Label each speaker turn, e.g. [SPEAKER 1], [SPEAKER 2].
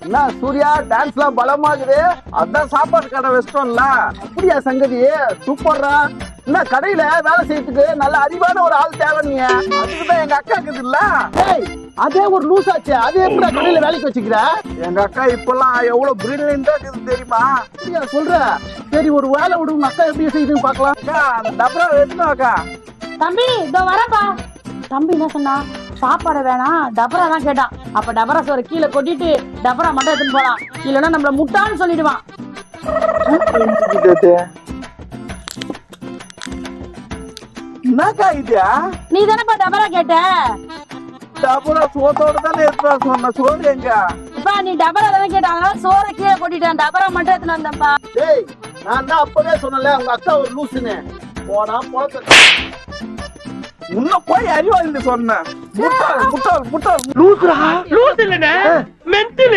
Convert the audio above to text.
[SPEAKER 1] என்ன சூர்யா டான்ஸ்லாம் பலமாகுது. அதான் சாப்பாடு கடை வச்சிட்டோம்ல. அப்படியா சங்கதி? சூப்பர்ரா. என்ன கடையில வேலை செய்யறதுக்கு நல்ல அறிவான ஒரு ஆள் தேவை. நீங்க அதுக்குதான் எங்க அக்கா இருக்குது இல்ல. அதே ஒரு லூஸ் ஆச்சு. அதே எப்படி கடையில வேலைக்கு வச்சுக்கிற? எங்க அக்கா இப்பெல்லாம் எவ்வளவு பிரில்லியண்டா இருக்குது தெரியுமா? அப்படியா சொல்ற? சரி ஒரு வேலை விடு, உங்க அக்கா எப்படி செய்யுதுன்னு பாக்கலாம். அக்கா அந்த டபரா எடுத்துனோம் அக்கா.
[SPEAKER 2] தம்பி இதோ வரப்பா. தம்பி என்ன சொன்னா? சாப்பாடு வேணாம் டபரா தான் கேட்டான். அப்ப டபரா சோற கீழே கொட்டிட்டு டபரா மட்டும் எடுத்துன்னு போலாம். இல்லைன்னா நம்மள முட்டான்னு சொல்லிடுவான்.
[SPEAKER 1] என்னக்கா இதா?
[SPEAKER 2] நீ தானப்பா டபரா கேட்ட?
[SPEAKER 1] டபரா சோத்தோட தானே எடுத்துவா சொன்ன. சோறு எங்க?
[SPEAKER 2] இப்பா நீ டபரா தானே கேட்ட, அதனால சோற கீழே கொட்டிட்டேன். டபரா மட்டும் எடுத்துன்னு வந்தேன்ப்பா.
[SPEAKER 1] டேய் நான் தான் அப்பவே சொன்னல உங்க அக்கா ஒரு லூசுன்னு. போடா போட. முன்ன போய் அறிவாளி சொன்ன. முட்டாள் முட்டாள் முட்டாள். லூசுடா.
[SPEAKER 3] லூஸ் இல்லனே மென்டல்.